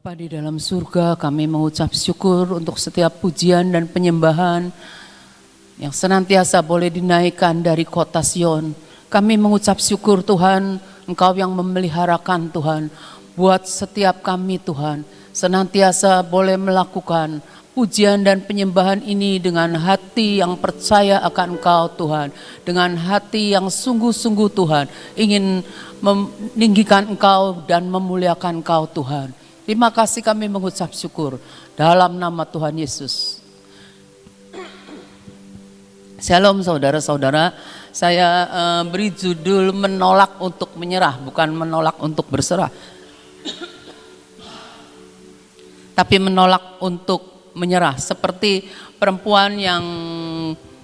Bapa di dalam surga, kami mengucap syukur untuk setiap pujian dan penyembahan yang senantiasa boleh dinaikkan dari kota Sion. Kami mengucap syukur Tuhan, Engkau yang memeliharakan Tuhan. Buat setiap kami Tuhan, senantiasa boleh melakukan pujian dan penyembahan ini dengan hati yang percaya akan Engkau Tuhan. Dengan hati yang sungguh-sungguh Tuhan, ingin meninggikan Engkau dan memuliakan Engkau Tuhan. Terima kasih kami mengucap syukur dalam nama Tuhan Yesus. Shalom saudara-saudara, saya beri judul menolak untuk menyerah, bukan menolak untuk berserah. Tapi menolak untuk menyerah, seperti perempuan yang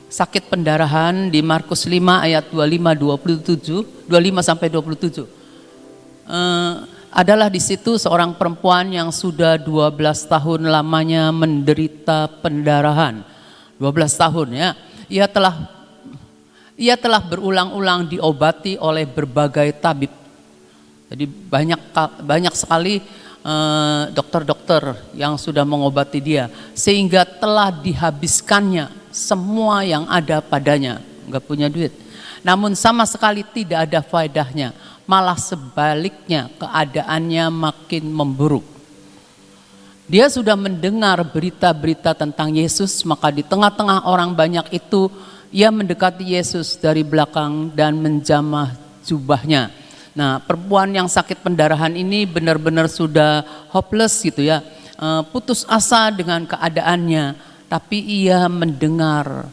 sakit pendarahan di Markus 5 ayat 25 sampai 27. Adalah di situ seorang perempuan yang sudah 12 tahun lamanya menderita pendarahan. 12 tahun ya. Ia telah berulang-ulang diobati oleh berbagai tabib. Jadi banyak sekali dokter-dokter yang sudah mengobati dia, sehingga telah dihabiskannya semua yang ada padanya. Enggak punya duit. Namun sama sekali tidak ada faedahnya. Malah sebaliknya keadaannya makin memburuk. Dia sudah mendengar berita-berita tentang Yesus, maka di tengah-tengah orang banyak itu ia mendekati Yesus dari belakang dan menjamah jubahnya. Nah, perempuan yang sakit pendarahan ini benar-benar sudah hopeless gitu ya, putus asa dengan keadaannya, tapi ia mendengar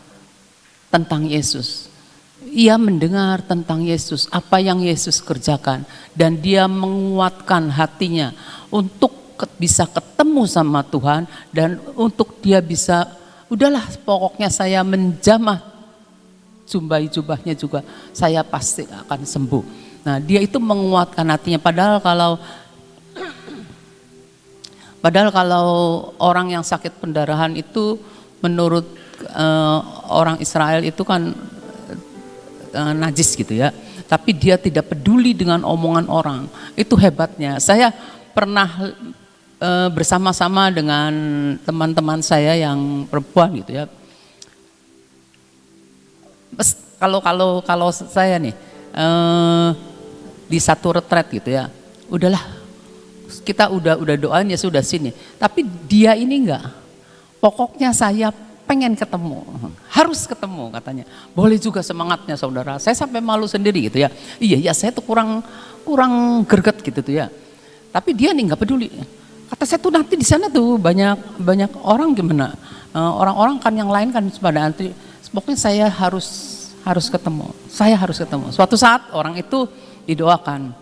tentang Yesus. Ia mendengar tentang Yesus, apa yang Yesus kerjakan, dan dia menguatkan hatinya untuk bisa ketemu sama Tuhan, dan untuk dia bisa, udahlah pokoknya saya menjamah jubahnya juga, saya pasti akan sembuh. Nah, dia itu menguatkan hatinya, padahal kalau orang yang sakit pendarahan itu menurut orang Israel itu kan najis gitu ya, tapi dia tidak peduli dengan omongan orang. Itu hebatnya. Saya pernah bersama-sama dengan teman-teman saya yang perempuan gitu ya. Kalau saya nih di satu retret gitu ya, udahlah kita udah doain ya sudah sini. Tapi dia ini enggak. Pokoknya saya pengen ketemu, harus ketemu katanya. Boleh juga semangatnya saudara. Saya sampai malu sendiri gitu ya. Iya saya tuh kurang greget gitu tuh ya. Tapi dia nih nggak peduli. Kata saya tuh nanti di sana tuh banyak orang gimana? Orang-orang kan yang lain kan pada antri. Pokoknya saya harus ketemu. Saya harus ketemu. Suatu saat orang itu didoakan.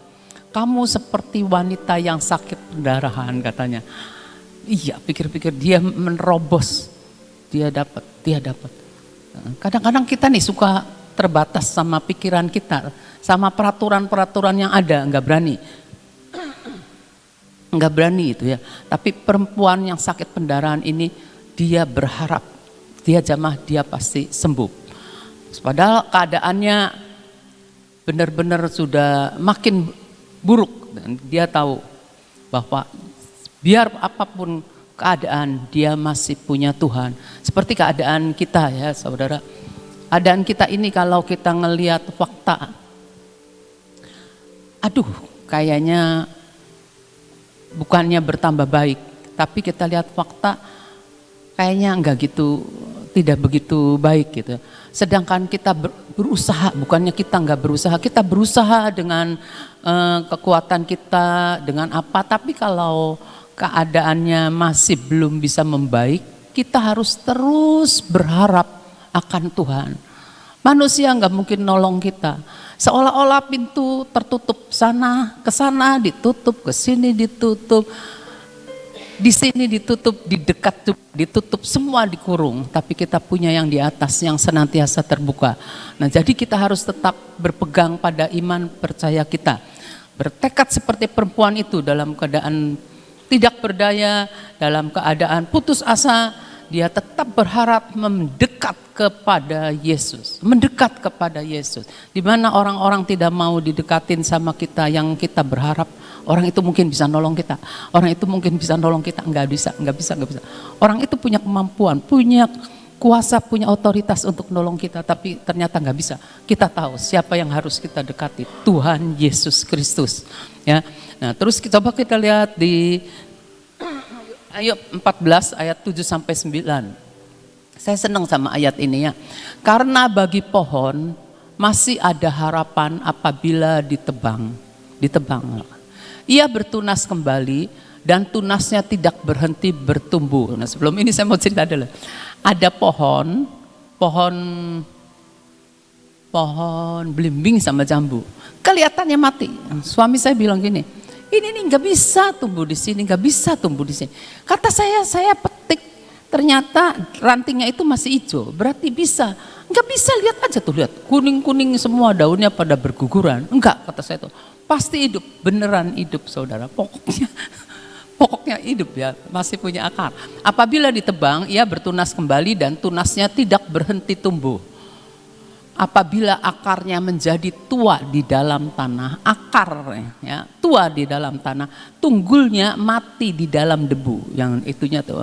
Kamu seperti wanita yang sakit pendarahan katanya. Iya, pikir-pikir dia menerobos. Dia dapat. Kadang-kadang kita nih suka terbatas sama pikiran kita, sama peraturan-peraturan yang ada, nggak berani itu ya. Tapi perempuan yang sakit pendarahan ini, dia berharap, dia jamah, dia pasti sembuh. Padahal keadaannya benar-benar sudah makin buruk, dan dia tahu bahwa biar apapun keadaan, dia masih punya Tuhan. Seperti keadaan kita ya saudara. Keadaan kita ini kalau kita ngelihat fakta, aduh kayaknya bukannya bertambah baik, tapi kita lihat fakta kayaknya tidak begitu baik gitu. Sedangkan kita berusaha, bukannya kita nggak berusaha, kita berusaha dengan kekuatan kita, dengan apa, tapi kalau keadaannya masih belum bisa membaik, kita harus terus berharap akan Tuhan. Manusia nggak mungkin nolong kita. Seolah-olah pintu tertutup sana, ke sana ditutup, ke sini ditutup, di sini ditutup, di dekat ditutup, semua dikurung. Tapi kita punya yang di atas yang senantiasa terbuka. Nah, jadi kita harus tetap berpegang pada iman percaya kita. Bertekad seperti perempuan itu dalam keadaan tidak berdaya, dalam keadaan putus asa, dia tetap berharap mendekat kepada Yesus. Mendekat kepada Yesus. Di mana orang-orang tidak mau didekatin sama kita, yang kita berharap orang itu mungkin bisa nolong kita, orang itu mungkin bisa nolong kita. Enggak bisa. Orang itu punya kemampuan, punya kuasa, punya otoritas untuk nolong kita, tapi ternyata enggak bisa. Kita tahu siapa yang harus kita dekati, Tuhan Yesus Kristus. Ya. Nah, terus coba kita lihat di Ayub 14 ayat 7 sampai 9. Saya senang sama ayat ini ya. Karena bagi pohon masih ada harapan apabila ditebang. Ia bertunas kembali dan tunasnya tidak berhenti bertumbuh. Nah, sebelum ini saya mau cerita dulu. Ada pohon belimbing sama jambu. Kelihatannya mati. Suami saya bilang gini, ini nih nggak bisa tumbuh di sini, nggak bisa tumbuh di sini. Kata saya petik, ternyata rantingnya itu masih hijau, berarti bisa. Nggak bisa, lihat aja tuh, lihat kuning-kuning semua daunnya pada berguguran. Enggak, kata saya tuh, pasti hidup, beneran hidup saudara. Pokoknya hidup ya, masih punya akar. Apabila ditebang, ia bertunas kembali dan tunasnya tidak berhenti tumbuh. Apabila akarnya menjadi tua di dalam tanah, akarnya tua di dalam tanah, tunggulnya mati di dalam debu, yang itunya tuh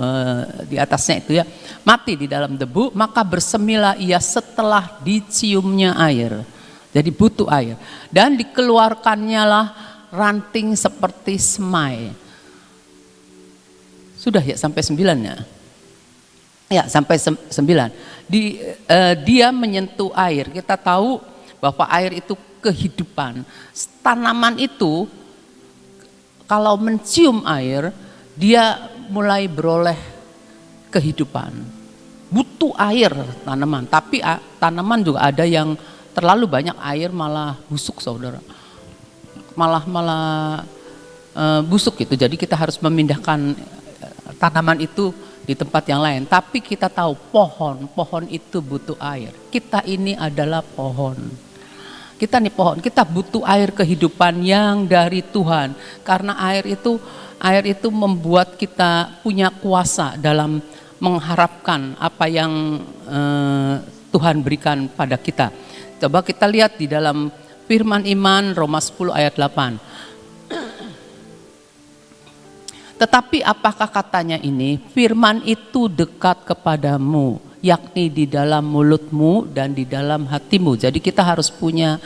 di atasnya itu ya, mati di dalam debu, maka bersemilah ia setelah diciumnya air. Jadi butuh air, dan dikeluarkannya lah ranting seperti semai. Sudah ya sampai 9 ya. Ya sampai 9. Dia menyentuh air. Kita tahu bahwa air itu kehidupan. Tanaman itu kalau mencium air, dia mulai beroleh kehidupan. Butuh air tanaman. Tapi tanaman juga ada yang terlalu banyak air malah busuk saudara. Malah busuk gitu. Jadi kita harus memindahkan tanaman itu di tempat yang lain. Tapi kita tahu pohon itu butuh air. Kita ini adalah pohon. Kita nih pohon, kita butuh air kehidupan yang dari Tuhan. Karena air itu membuat kita punya kuasa dalam mengharapkan apa yang Tuhan berikan pada kita. Coba kita lihat di dalam firman iman Roma 10 ayat 8. Tetapi apakah katanya ini? Firman itu dekat kepadamu, yakni di dalam mulutmu dan di dalam hatimu. Jadi kita harus punya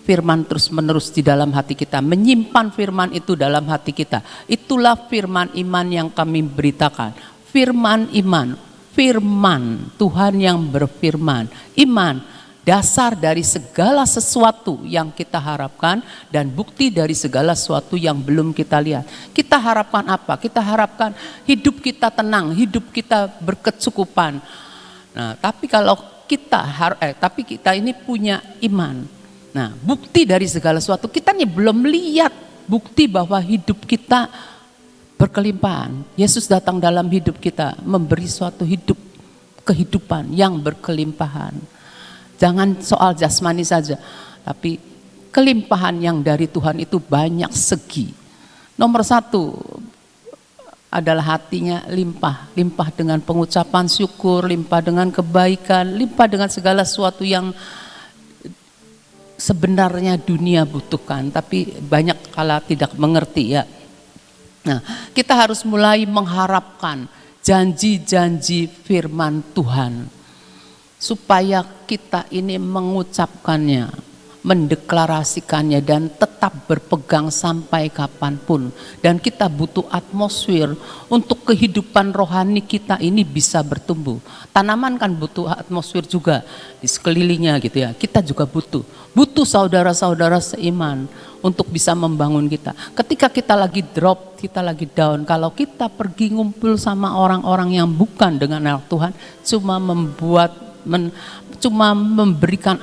firman terus menerus di dalam hati kita. Menyimpan firman itu dalam hati kita. Itulah firman iman yang kami beritakan. Firman iman, firman Tuhan yang berfirman. Iman, dasar dari segala sesuatu yang kita harapkan dan bukti dari segala sesuatu yang belum kita lihat. Kita harapkan apa? Kita harapkan hidup kita tenang, hidup kita berkecukupan. Nah, tapi kita ini punya iman. Nah, bukti dari segala sesuatu, kita nih belum lihat bukti bahwa hidup kita berkelimpahan. Yesus datang dalam hidup kita, memberi suatu kehidupan yang berkelimpahan. Jangan soal jasmani saja, tapi kelimpahan yang dari Tuhan itu banyak segi. Nomor 1 adalah hatinya limpah dengan pengucapan syukur, limpah dengan kebaikan, limpah dengan segala sesuatu yang sebenarnya dunia butuhkan, tapi banyak kala tidak mengerti ya. Nah, kita harus mulai mengharapkan janji-janji firman Tuhan. Supaya kita ini mengucapkannya, mendeklarasikannya dan tetap berpegang sampai kapanpun. Dan kita butuh atmosfer untuk kehidupan rohani kita ini bisa bertumbuh. Tanaman kan butuh atmosfer juga di sekelilingnya gitu ya. Kita juga butuh saudara-saudara seiman untuk bisa membangun kita. Ketika kita lagi drop, kita lagi down, kalau kita pergi ngumpul sama orang-orang yang bukan dengan anak Tuhan, cuma memberikan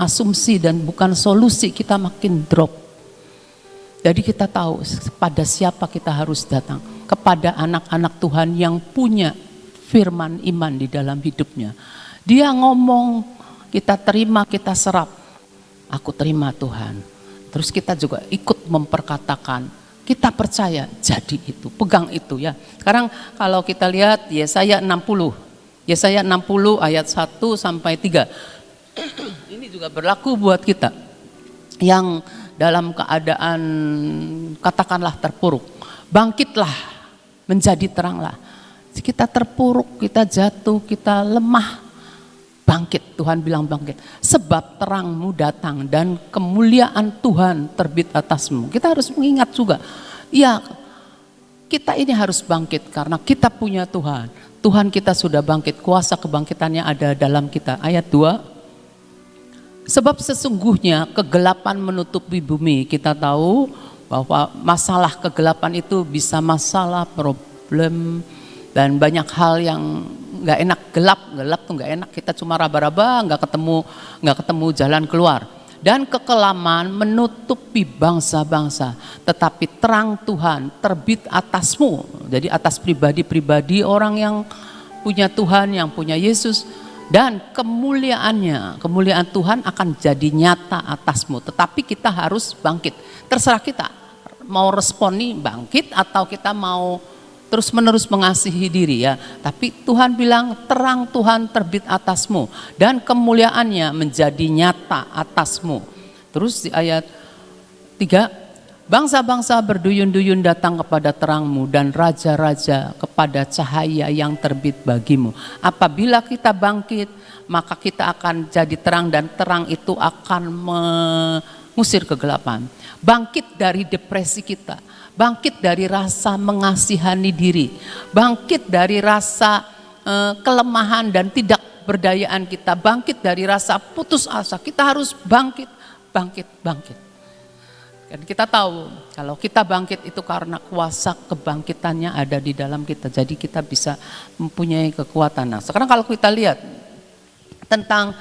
asumsi dan bukan solusi, kita makin drop. Jadi kita tahu pada siapa kita harus datang, kepada anak-anak Tuhan yang punya firman iman di dalam hidupnya. Dia ngomong, kita terima, kita serap. Aku terima Tuhan. Terus kita juga ikut memperkatakan, kita percaya, jadi itu, pegang itu ya. Sekarang kalau kita lihat Yesaya 60 ayat 1 sampai 3. Ini juga berlaku buat kita yang dalam keadaan katakanlah terpuruk, bangkitlah menjadi teranglah. Kita terpuruk, kita jatuh, kita lemah, bangkit. Tuhan bilang bangkit. Sebab terangmu datang dan kemuliaan Tuhan terbit atasmu. Kita harus mengingat juga, ya kita ini harus bangkit karena kita punya Tuhan. Tuhan kita sudah bangkit, kuasa kebangkitannya ada dalam kita. Ayat 2. Sebab sesungguhnya kegelapan menutupi bumi. Kita tahu bahwa masalah kegelapan itu bisa masalah, problem, dan banyak hal yang nggak enak. Gelap tuh nggak enak. Kita cuma raba-raba, nggak ketemu jalan keluar. Dan kekelaman menutupi bangsa-bangsa, tetapi terang Tuhan terbit atasmu. Jadi atas pribadi-pribadi orang yang punya Tuhan, yang punya Yesus. Dan kemuliaan Tuhan akan jadi nyata atasmu. Tetapi kita harus bangkit. Terserah kita mau respon nih bangkit atau kita mau terus menerus mengasihi diri ya. Tapi Tuhan bilang terang Tuhan terbit atasmu dan kemuliaannya menjadi nyata atasmu. Terus di ayat 3, bangsa-bangsa berduyun-duyun datang kepada terangmu dan raja-raja kepada cahaya yang terbit bagimu. Apabila kita bangkit, maka kita akan jadi terang dan terang itu akan mengusir kegelapan. Bangkit dari depresi kita, bangkit dari rasa mengasihani diri, bangkit dari rasa kelemahan dan tidak berdayaan kita, bangkit dari rasa putus asa. Kita harus bangkit. Dan kita tahu kalau kita bangkit itu karena kuasa kebangkitannya ada di dalam kita. Jadi kita bisa mempunyai kekuatan. Nah, sekarang kalau kita lihat tentang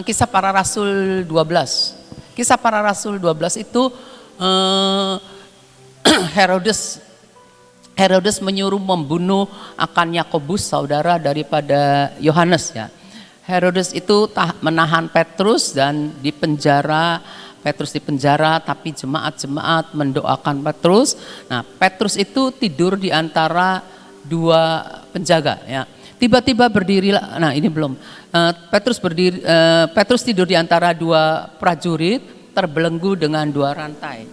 kisah para rasul 12. Kisah para rasul 12 itu Herodes menyuruh membunuh akan Yakobus, saudara daripada Yohanes ya. Herodes itu menahan Petrus dan dipenjara. Petrus dipenjara, tapi jemaat-jemaat mendoakan Petrus. Nah, Petrus itu tidur di antara dua penjaga ya. Tiba-tiba berdirilah, nah ini belum. Petrus tidur di antara dua prajurit terbelenggu dengan dua rantai.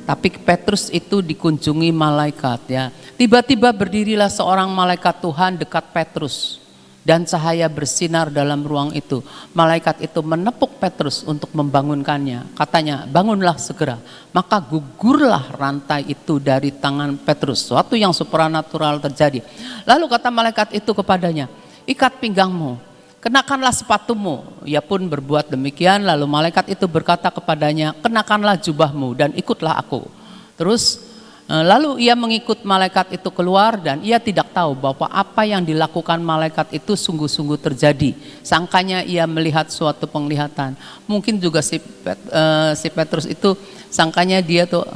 Tapi Petrus itu dikunjungi malaikat ya. Tiba-tiba berdirilah seorang malaikat Tuhan dekat Petrus. Dan cahaya bersinar dalam ruang itu. Malaikat itu menepuk Petrus untuk membangunkannya. Katanya, bangunlah segera. Maka gugurlah rantai itu dari tangan Petrus. Suatu yang supranatural terjadi. Lalu kata malaikat itu kepadanya, ikat pinggangmu, kenakanlah sepatumu. Ia pun berbuat demikian. Lalu malaikat itu berkata kepadanya, kenakanlah jubahmu dan ikutlah aku. Terus lalu ia mengikut malaikat itu keluar dan ia tidak tahu bahwa apa yang dilakukan malaikat itu sungguh-sungguh terjadi. Sangkanya ia melihat suatu penglihatan. Mungkin juga si Petrus itu sangkanya dia tuh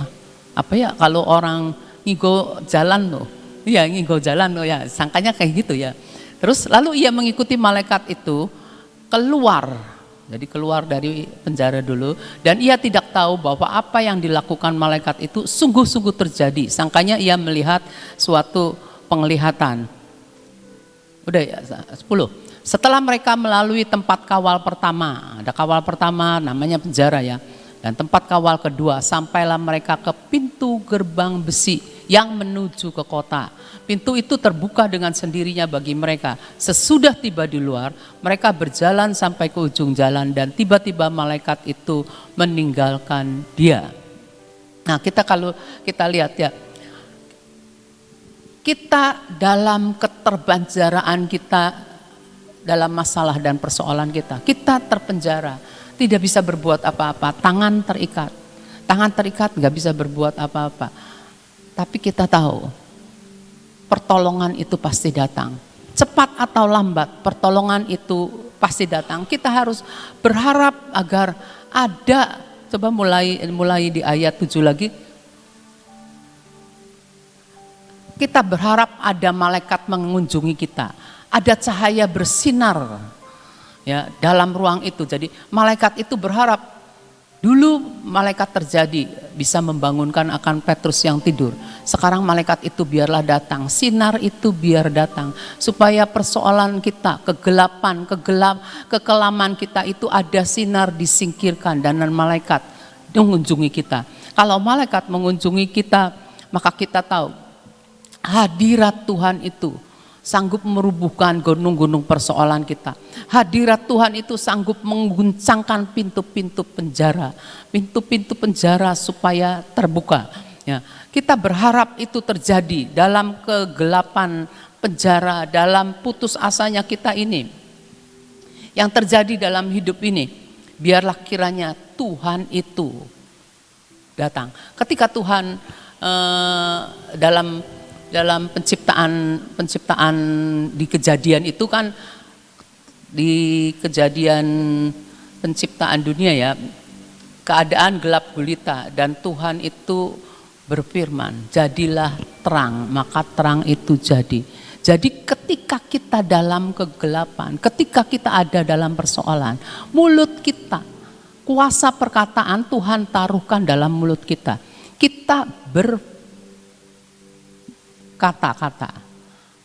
apa ya, kalau orang ngigo jalan tuh. Iya, ngigo jalan tuh ya, sangkanya kayak gitu ya. Terus lalu ia mengikuti malaikat itu keluar. Jadi keluar dari penjara dulu dan ia tidak tahu bahwa apa yang dilakukan malaikat itu sungguh-sungguh terjadi. Sangkanya ia melihat suatu penglihatan. Udah ya, 10. Setelah mereka melalui tempat kawal pertama, ada kawal pertama namanya penjara ya. Dan tempat kawal kedua, sampailah mereka ke pintu gerbang besi yang menuju ke kota. Pintu itu terbuka dengan sendirinya bagi mereka. Sesudah tiba di luar, mereka berjalan sampai ke ujung jalan dan tiba-tiba malaikat itu meninggalkan dia. Nah, kalau kita lihat ya, kita dalam keterbanjaraan kita, dalam masalah dan persoalan kita terpenjara, tidak bisa berbuat apa-apa, tangan terikat nggak bisa berbuat apa-apa. Tapi kita tahu, pertolongan itu pasti datang. Cepat atau lambat, pertolongan itu pasti datang. Kita harus berharap agar ada, coba mulai di ayat 7 lagi. Kita berharap ada malaikat mengunjungi kita. Ada cahaya bersinar ya dalam ruang itu. Jadi malaikat itu berharap. Dulu malaikat terjadi bisa membangunkan akan Petrus yang tidur. Sekarang malaikat itu biarlah datang, sinar itu biar datang. Supaya persoalan kita, kekelaman kita itu ada sinar disingkirkan. Dan malaikat mengunjungi kita. Kalau malaikat mengunjungi kita, maka kita tahu hadirat Tuhan itu sanggup merubuhkan gunung-gunung persoalan kita. Hadirat Tuhan itu sanggup mengguncangkan pintu-pintu penjara, pintu-pintu penjara supaya terbuka. Ya, kita berharap itu terjadi dalam kegelapan penjara, dalam putus asanya kita ini. Yang terjadi dalam hidup ini, biarlah kiranya Tuhan itu datang. Ketika Tuhan dalam penciptaan di kejadian itu kan, di kejadian penciptaan dunia ya, keadaan gelap gulita dan Tuhan itu berfirman, jadilah terang, maka terang itu jadi. Jadi ketika kita dalam kegelapan, ketika kita ada dalam persoalan, mulut kita, kuasa perkataan Tuhan taruhkan dalam mulut kita. Kita berkata-kata,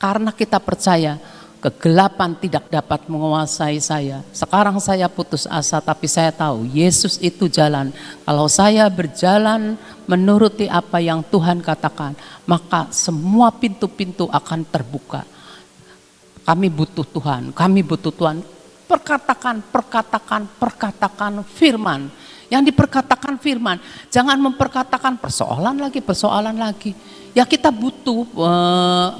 karena kita percaya kegelapan tidak dapat menguasai saya. Sekarang saya putus asa, tapi saya tahu Yesus itu jalan. Kalau saya berjalan menuruti apa yang Tuhan katakan, maka semua pintu-pintu akan terbuka. Kami butuh Tuhan, kami butuh Tuhan. Perkatakan firman. Yang diperkatakan firman, jangan memperkatakan persoalan lagi. Ya kita butuh,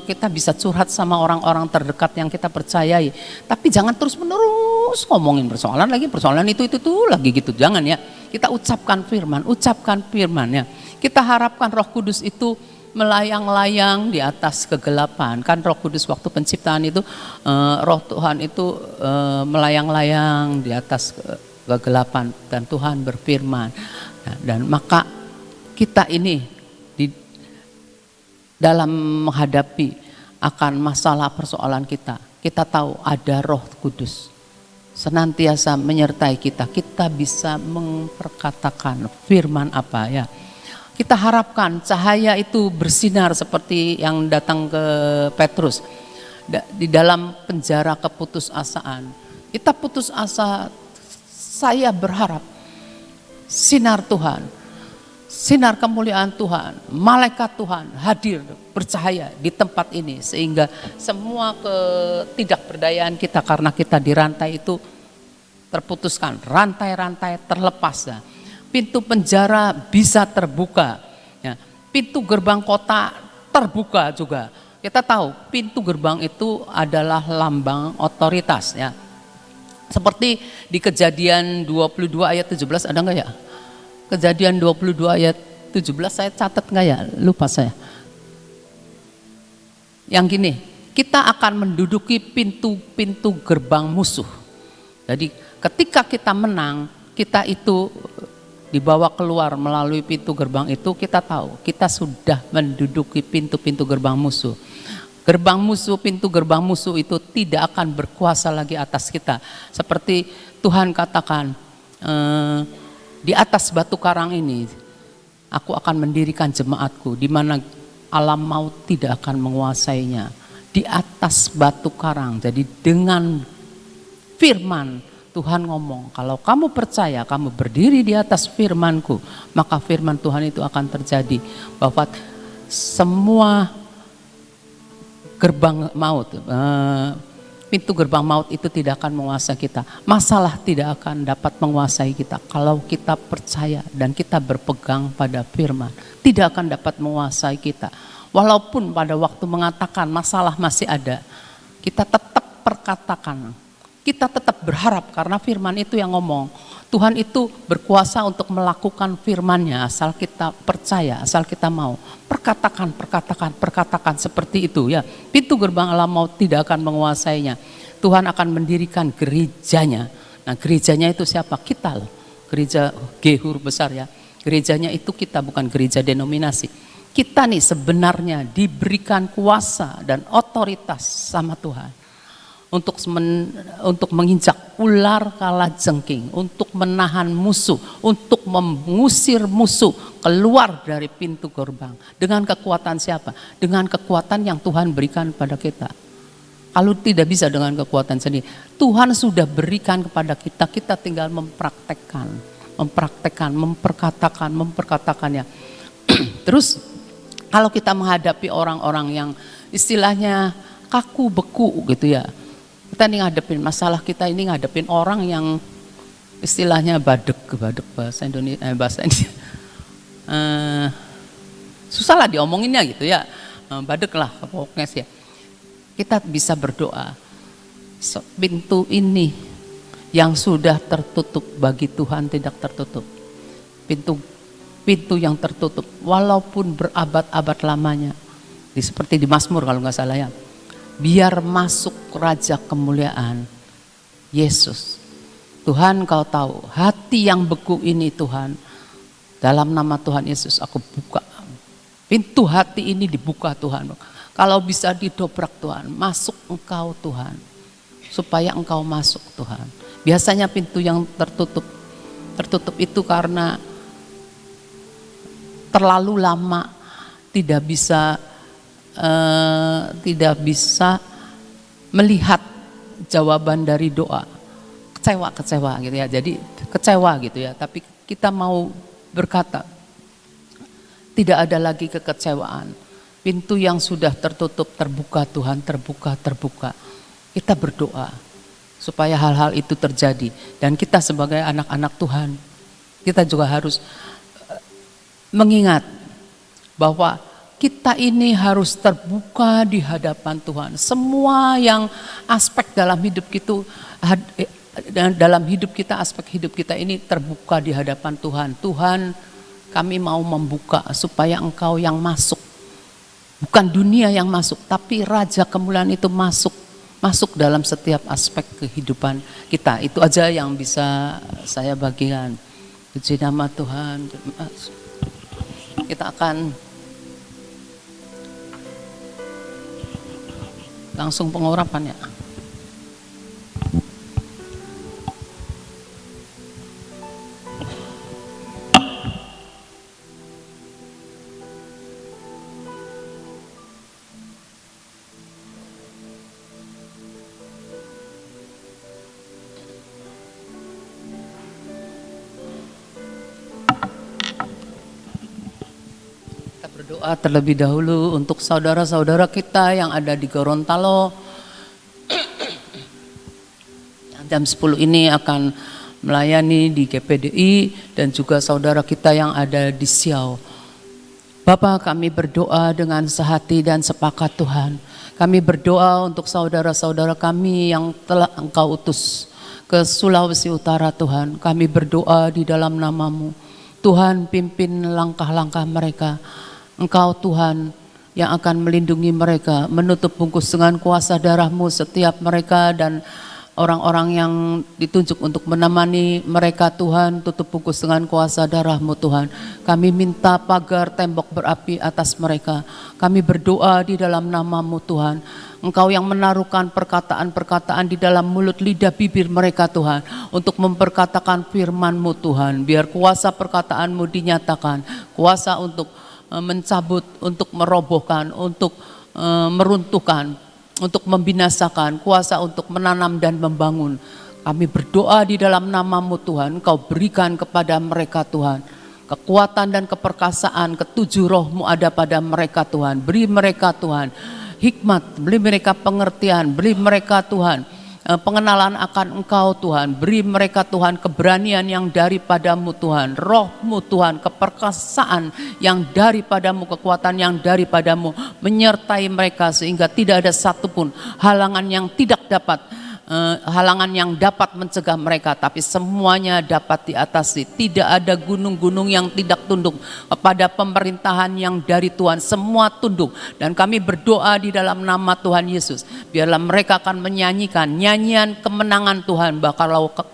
kita bisa curhat sama orang-orang terdekat yang kita percayai. Tapi jangan terus menerus ngomongin persoalan itu lagi gitu. Jangan ya, kita ucapkan firman ya. Kita harapkan Roh Kudus itu melayang-layang di atas kegelapan. Kan Roh Kudus waktu penciptaan itu, Roh Tuhan itu melayang-layang di atas kegelapan dan Tuhan berfirman. Nah, dan maka kita ini dalam menghadapi akan masalah persoalan kita tahu ada Roh Kudus senantiasa menyertai kita. Kita bisa memperkatakan firman apa ya. Kita harapkan cahaya itu bersinar seperti yang datang ke Petrus di dalam penjara keputusasaan. Kita putus asa, saya berharap sinar Tuhan, sinar kemuliaan Tuhan, malaikat Tuhan hadir bercahaya di tempat ini sehingga semua ketidakberdayaan kita karena kita dirantai itu terputuskan, rantai-rantai terlepas ya. Pintu penjara bisa terbuka ya. Pintu gerbang kota terbuka juga. Kita tahu pintu gerbang itu adalah lambang otoritas ya. Seperti di Kejadian 22 ayat 17 ada enggak ya? Kejadian 22 ayat 17 saya catat enggak ya? Lupa saya. Yang gini, kita akan menduduki pintu-pintu gerbang musuh. Jadi ketika kita menang, kita itu dibawa keluar melalui pintu gerbang itu, kita tahu kita sudah menduduki pintu-pintu gerbang musuh. Gerbang musuh, pintu gerbang musuh itu tidak akan berkuasa lagi atas kita. Seperti Tuhan katakan, di atas batu karang ini aku akan mendirikan jemaatku, di mana alam maut tidak akan menguasainya. Di atas batu karang, jadi dengan firman Tuhan ngomong, kalau kamu percaya, kamu berdiri di atas firmanku, maka firman Tuhan itu akan terjadi. Bahwa semua gerbang maut, pintu gerbang maut itu tidak akan menguasai kita. Masalah tidak akan dapat menguasai kita. Kalau kita percaya dan kita berpegang pada firman, tidak akan dapat menguasai kita. Walaupun pada waktu mengatakan masalah masih ada, kita tetap perkatakan. Kita tetap berharap karena firman itu yang ngomong. Tuhan itu berkuasa untuk melakukan firman-Nya asal kita percaya, asal kita mau. Perkatakan seperti itu ya. Pintu gerbang alam maut tidak akan menguasainya. Tuhan akan mendirikan gerejanya. Nah, gerejanya itu siapa? Kita loh. Gereja Gehur besar ya. Gerejanya itu kita, bukan gereja denominasi. Kita nih sebenarnya diberikan kuasa dan otoritas sama Tuhan. Untuk menginjak ular kalajengking, untuk menahan musuh, untuk mengusir musuh keluar dari pintu gerbang. Dengan kekuatan siapa? Dengan kekuatan yang Tuhan berikan pada kita. Kalau tidak bisa dengan kekuatan sendiri, Tuhan sudah berikan kepada kita, kita tinggal mempraktekkan. memperkatakannya. Terus kalau kita menghadapi orang-orang yang istilahnya kaku beku gitu ya, kita ini ngadepin masalah, kita ini ngadepin orang yang istilahnya badek bahasa Indonesia, susah lah diomonginnya gitu ya, badek lah pokoknya sih. Kita bisa berdoa, pintu ini yang sudah tertutup bagi Tuhan tidak tertutup. Pintu yang tertutup walaupun berabad-abad lamanya, seperti di Mazmur kalau nggak salah ya, biar masuk Raja kemuliaan Yesus. Tuhan, Kau tahu hati yang beku ini Tuhan, dalam nama Tuhan Yesus aku buka. Pintu hati ini dibuka Tuhan. Kalau bisa didobrak Tuhan, masuk Engkau Tuhan, supaya Engkau masuk Tuhan. Biasanya pintu yang tertutup itu karena terlalu lama tidak bisa melihat jawaban dari doa, kecewa gitu ya. Jadi kecewa gitu ya. Tapi kita mau berkata, tidak ada lagi kekecewaan. Pintu yang sudah tertutup terbuka Tuhan, terbuka. Kita berdoa supaya hal-hal itu terjadi. Dan kita sebagai anak-anak Tuhan, kita juga harus mengingat bahwa kita ini harus terbuka di hadapan Tuhan. Semua yang aspek dalam hidup kita, aspek hidup kita ini terbuka di hadapan Tuhan. Tuhan, kami mau membuka supaya Engkau yang masuk. Bukan dunia yang masuk, tapi Raja kemuliaan itu masuk dalam setiap aspek kehidupan kita. Itu aja yang bisa saya bagikan. Puji nama Tuhan. Kita akan langsung pengurapan ya. Berdoa terlebih dahulu untuk saudara-saudara kita yang ada di Gorontalo. Jam 10 ini akan melayani di GPDI dan juga saudara kita yang ada di Siau. Bapak, kami berdoa dengan sehati dan sepakat Tuhan. Kami berdoa untuk saudara-saudara kami yang telah Engkau utus ke Sulawesi Utara Tuhan. Kami berdoa di dalam nama-Mu. Tuhan, pimpin langkah-langkah mereka. Engkau Tuhan yang akan melindungi mereka, menutup bungkus dengan kuasa darah-Mu setiap mereka dan orang-orang yang ditunjuk untuk menemani mereka Tuhan, tutup bungkus dengan kuasa darah-Mu Tuhan. Kami minta pagar tembok berapi atas mereka. Kami berdoa di dalam nama-Mu Tuhan. Engkau yang menaruhkan perkataan-perkataan di dalam mulut lidah bibir mereka Tuhan, untuk memperkatakan firman-Mu Tuhan. Biar kuasa perkataan-Mu dinyatakan, kuasa untuk mencabut, untuk merobohkan, untuk meruntuhkan, untuk membinasakan, kuasa untuk menanam dan membangun. Kami berdoa di dalam nama-Mu Tuhan, Engkau berikan kepada mereka Tuhan kekuatan dan keperkasaan, ketujuh roh-Mu ada pada mereka Tuhan. Beri mereka Tuhan hikmat, beri mereka pengertian, beri mereka Tuhan pengenalan akan Engkau Tuhan. Beri mereka Tuhan keberanian yang daripadamu Tuhan, roh-Mu Tuhan, keperkasaan yang daripadamu, kekuatan yang daripadamu menyertai mereka sehingga tidak ada satupun halangan yang dapat mencegah mereka, tapi semuanya dapat diatasi. Tidak ada gunung-gunung yang tidak tunduk kepada pemerintahan yang dari Tuhan, semua tunduk. Dan kami berdoa di dalam nama Tuhan Yesus, biarlah mereka akan menyanyikan nyanyian kemenangan Tuhan,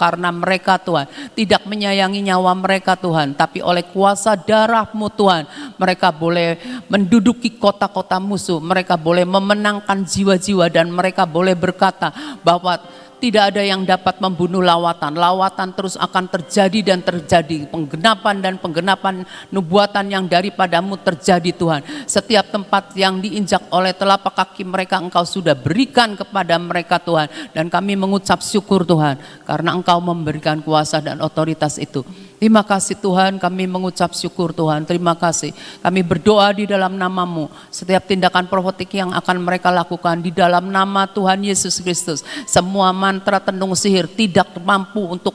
karena mereka Tuhan tidak menyayangi nyawa mereka Tuhan, tapi oleh kuasa darah-Mu Tuhan mereka boleh menduduki kota-kota musuh, mereka boleh memenangkan jiwa-jiwa, dan mereka boleh berkata bahwa tidak ada yang dapat membunuh lawatan. Lawatan terus akan terjadi dan terjadi. Penggenapan nubuatan yang daripadamu terjadi Tuhan. Setiap tempat yang diinjak oleh telapak kaki mereka Engkau sudah berikan kepada mereka Tuhan. Dan kami mengucap syukur Tuhan, karena Engkau memberikan kuasa dan otoritas itu. Terima kasih Tuhan, kami mengucap syukur Tuhan, terima kasih. Kami berdoa di dalam nama-Mu, setiap tindakan profetik yang akan mereka lakukan di dalam nama Tuhan Yesus Kristus. Semua mantra tendung sihir tidak mampu untuk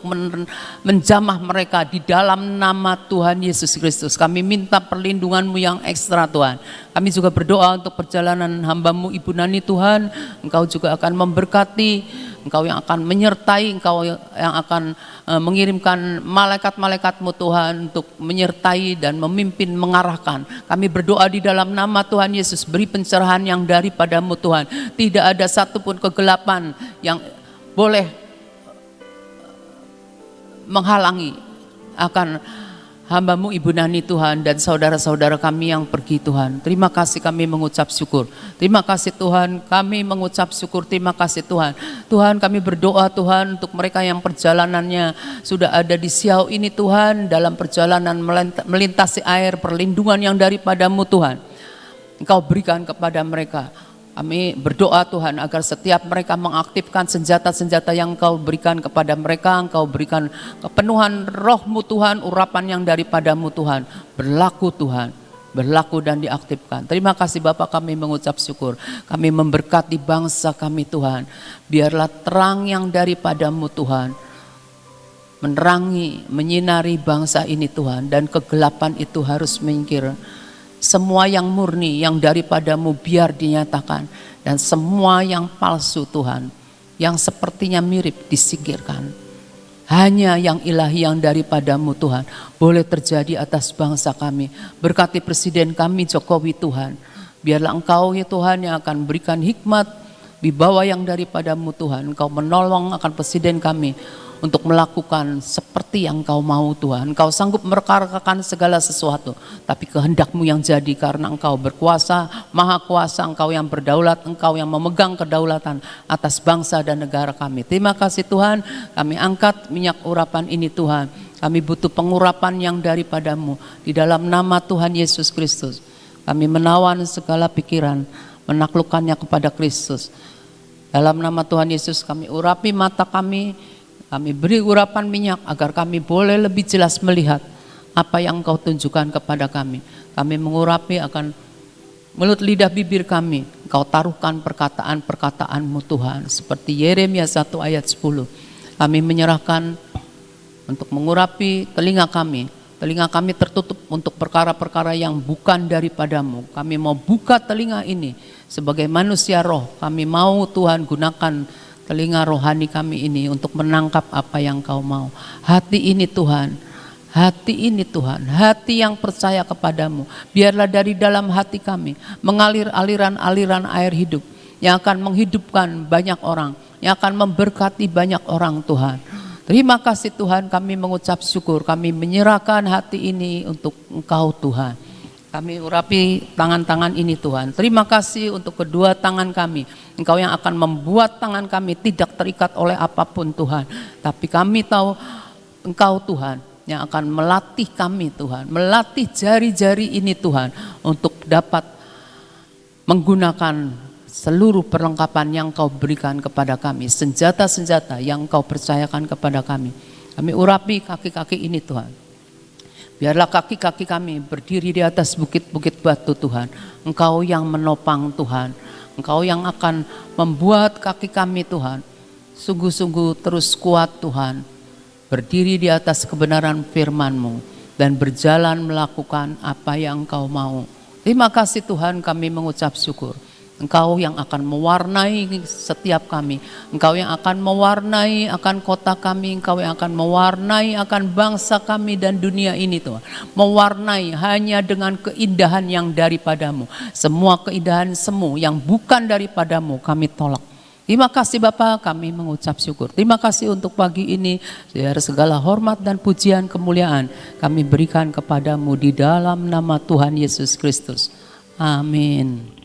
menjamah mereka di dalam nama Tuhan Yesus Kristus. Kami minta perlindungan-Mu yang ekstra Tuhan. Kami juga berdoa untuk perjalanan hamba-Mu Ibu Nani Tuhan, Engkau juga akan memberkati, Engkau yang akan menyertai, Engkau yang akan mengirimkan malaikat-malaikat-Mu Tuhan untuk menyertai dan memimpin, mengarahkan. Kami berdoa di dalam nama Tuhan Yesus, beri pencerahan yang daripada-Mu Tuhan. Tidak ada satupun kegelapan yang boleh menghalangi akan hamba-Mu Ibu Nani Tuhan dan saudara-saudara kami yang pergi Tuhan. Terima kasih, kami mengucap syukur. Terima kasih Tuhan, kami mengucap syukur. Terima kasih Tuhan. Tuhan, kami berdoa Tuhan untuk mereka yang perjalanannya sudah ada di Siau ini Tuhan, dalam perjalanan melintasi air, perlindungan yang daripada-Mu Tuhan Engkau berikan kepada mereka. Kami berdoa Tuhan agar setiap mereka mengaktifkan senjata-senjata yang Engkau berikan kepada mereka. Engkau berikan kepenuhan roh-Mu Tuhan, urapan yang daripada-Mu Tuhan. Berlaku Tuhan, berlaku dan diaktifkan. Terima kasih Bapa, kami mengucap syukur. Kami memberkati bangsa kami Tuhan. Biarlah terang yang daripada-Mu Tuhan menerangi, menyinari bangsa ini Tuhan. Dan kegelapan itu harus menyingkir. Semua yang murni, yang daripada-Mu biar dinyatakan. Dan semua yang palsu Tuhan, yang sepertinya mirip, disingkirkan. Hanya yang ilahi yang daripada-Mu Tuhan boleh terjadi atas bangsa kami. Berkati Presiden kami Jokowi Tuhan. Biarlah Engkau ya Tuhan yang akan berikan hikmat, wibawa yang daripada-Mu Tuhan. Engkau menolong akan Presiden kami untuk melakukan seperti yang Engkau mau Tuhan. Engkau sanggup merekarkan segala sesuatu, tapi kehendak-Mu yang jadi, karena Engkau berkuasa, maha kuasa, Engkau yang berdaulat, Engkau yang memegang kedaulatan atas bangsa dan negara kami. Terima kasih Tuhan, kami angkat minyak urapan ini Tuhan. Kami butuh pengurapan yang daripada-Mu di dalam nama Tuhan Yesus Kristus. Kami menawan segala pikiran, menaklukkannya kepada Kristus. Dalam nama Tuhan Yesus kami urapi mata kami. Kami beri urapan minyak agar kami boleh lebih jelas melihat apa yang Engkau tunjukkan kepada kami. Kami mengurapi akan mulut lidah bibir kami. Engkau taruhkan perkataan-perkataan-Mu Tuhan. Seperti Yeremia 1 ayat 10. Kami menyerahkan untuk mengurapi telinga kami. Telinga kami tertutup untuk perkara-perkara yang bukan daripada-Mu. Kami mau buka telinga ini sebagai manusia roh. Kami mau Tuhan gunakan telinga rohani kami ini untuk menangkap apa yang Kau mau. Hati ini Tuhan, hati ini Tuhan, hati yang percaya kepada-Mu. Biarlah dari dalam hati kami mengalir aliran-aliran air hidup yang akan menghidupkan banyak orang, yang akan memberkati banyak orang Tuhan. Terima kasih Tuhan, kami mengucap syukur, kami menyerahkan hati ini untuk Engkau Tuhan. Kami urapi tangan-tangan ini Tuhan. Terima kasih untuk kedua tangan kami. Engkau yang akan membuat tangan kami tidak terikat oleh apapun Tuhan. Tapi kami tahu Engkau Tuhan yang akan melatih kami Tuhan. Melatih jari-jari ini Tuhan untuk dapat menggunakan seluruh perlengkapan yang Kau berikan kepada kami. Senjata-senjata yang Kau percayakan kepada kami. Kami urapi kaki-kaki ini Tuhan. Biarlah kaki-kaki kami berdiri di atas bukit-bukit batu Tuhan. Engkau yang menopang Tuhan. Engkau yang akan membuat kaki kami Tuhan sungguh-sungguh terus kuat Tuhan. Berdiri di atas kebenaran firman-Mu dan berjalan melakukan apa yang Engkau mau. Terima kasih Tuhan, kami mengucap syukur. Engkau yang akan mewarnai setiap kami. Engkau yang akan mewarnai akan kota kami. Engkau yang akan mewarnai akan bangsa kami dan dunia ini Tuhan. Mewarnai hanya dengan keindahan yang daripada-Mu. Semua keindahan semu yang bukan daripada-Mu kami tolak. Terima kasih Bapa, kami mengucap syukur. Terima kasih untuk pagi ini. Biar segala hormat dan pujian kemuliaan kami berikan kepada-Mu di dalam nama Tuhan Yesus Kristus. Amin.